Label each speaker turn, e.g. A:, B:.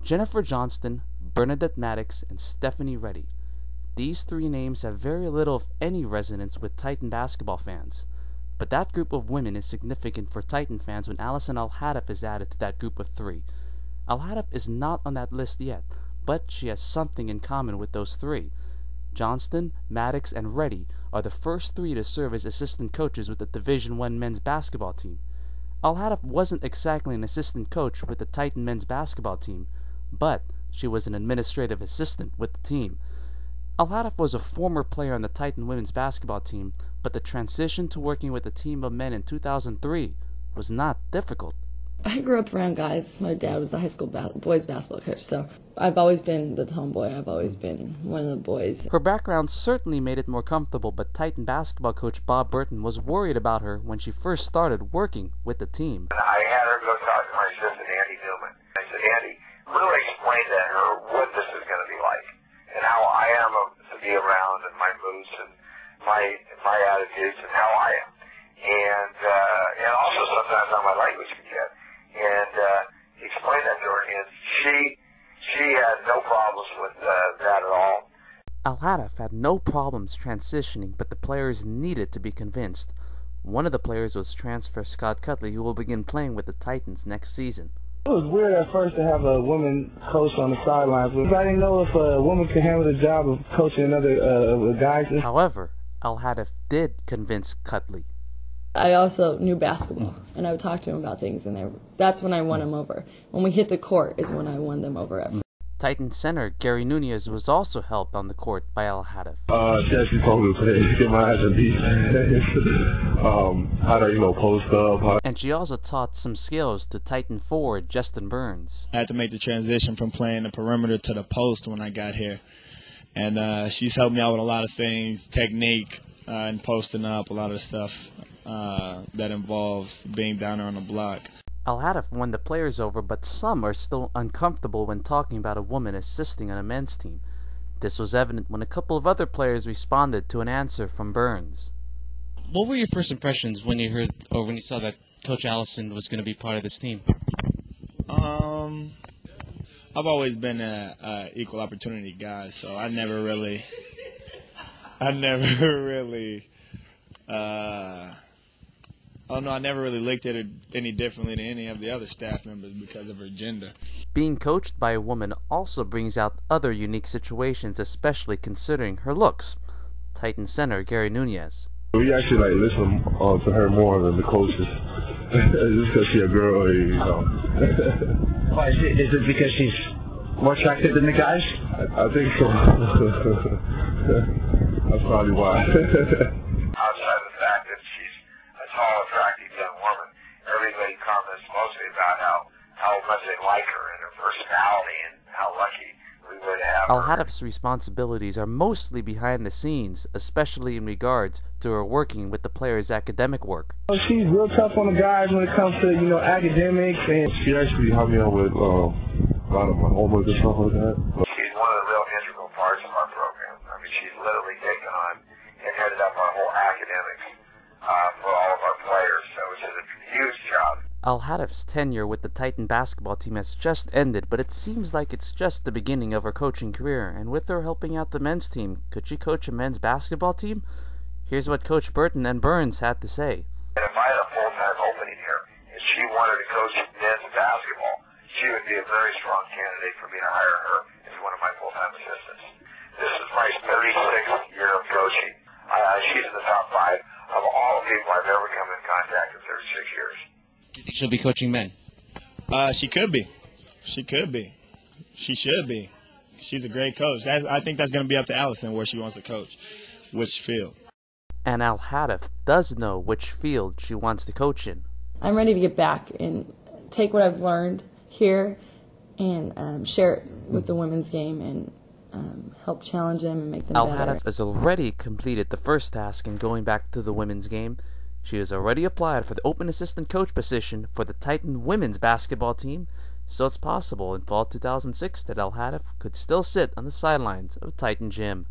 A: Jennifer Johnston, Bernadette Maddox, and Stephanie Reddy. These three names have very little if any resonance with Titan basketball fans. But that group of women is significant for Titan fans when Allyson Alhadeff is added to that group of three. Alhadeff is not on that list yet, but she has something in common with those three. Johnston, Maddox, and Reddy are the first three to serve as assistant coaches with the Division I men's basketball team. Alhadeff wasn't exactly an assistant coach with the Titan men's basketball team, but she was an administrative assistant with the team. Alhadeff was a former player on the Titan women's basketball team, but the transition to working with a team of men in 2003 was not difficult.
B: I grew up around guys. My dad was a high school boys basketball coach, so I've always been the tomboy. I've always been one of the boys.
A: Her background certainly made it more comfortable, but Titan basketball coach Bob Burton was worried about her when she first started working with the team.
C: I had her go talk to my assistant, Andy Newman. I said, Andy, really explain to her what this is going to be like and how I am to be around and my moods and my attitudes and how I am. And also sometimes how my language can get. And explain that to her, and she had no problems with that at all.
A: Alhadeff had no problems transitioning, but the players needed to be convinced. One of the players was transfer Scott Cutley, who will begin playing with the Titans next season.
D: It was weird at first to have a woman coach on the sidelines, but I didn't know if a woman could handle the job of coaching another guys.
A: However, Alhadeff did convince Cutley.
B: I also knew basketball, and I would talk to him about things, and that's when I won him over. When we hit the court is when I won them over.
A: Titan center Gary Nunez was also helped on the court by Alhadeff.
E: She actually told me to play, get my ass in defense, how to, post up.
A: And she also taught some skills to Titan forward Justin Burns.
F: I had to make the transition from playing the perimeter to the post when I got here. And she's helped me out with a lot of things, technique, and posting up, a lot of stuff that involves being down there on the block.
A: Alhadeff won the players over, but some are still uncomfortable when talking about a woman assisting on a men's team. This was evident when a couple of other players responded to an answer from Burns.
G: What were your first impressions when you heard or when you saw that Coach Allyson was going to be part of this team?
F: I've always been an equal opportunity guy, so I never really looked at her any differently than any of the other staff members because of her gender.
A: Being coached by a woman also brings out other unique situations, especially considering her looks. Titan center Gary Nunez.
E: We actually listen to her more than the coaches, just because she's a girl,
D: Why is it because she's more attractive than the guys?
E: I think so. That's probably why.
C: Outside of the fact that she's a tall, attractive young woman, everybody comments mostly about how much they like her and her personality and how lucky we would have her.
A: Alhadeff's responsibilities are mostly behind the scenes, especially in regards to her working with the players' academic work.
D: She's real tough on the guys when it comes to, academics. And
E: she actually helped me out with a lot of my homework and stuff like that.
C: She's one of the real integral parts of our program. I mean, she's literally taken on and headed up our whole academics for all of our players, so it's a huge job.
A: Alhadeff's tenure with the Titan basketball team has just ended, but it seems like it's just the beginning of her coaching career, and with her helping out the men's team, could she coach a men's basketball team? Here's what Coach Burton and Burns had to say.
C: And if I had a full-time opening here, and she wanted to coach men's basketball, she would be a very strong candidate for me to hire her as one of my full-time assistants. This is my 36th year of coaching. She's in the top 5 of all the people I've ever come in contact in 36 years.
G: Do you think she'll be coaching men?
F: She could be. She could be. She should be. She's a great coach. I think that's going to be up to Allyson where she wants to coach, which field.
A: And Alhadeff does know which field she wants to coach in.
B: I'm ready to get back and take what I've learned here and share it with the women's game and help challenge them and make them better.
A: Alhadeff has already completed the first task in going back to the women's game. She has already applied for the open assistant coach position for the Titan women's basketball team, so it's possible in fall 2006 that Alhadeff could still sit on the sidelines of Titan Gym.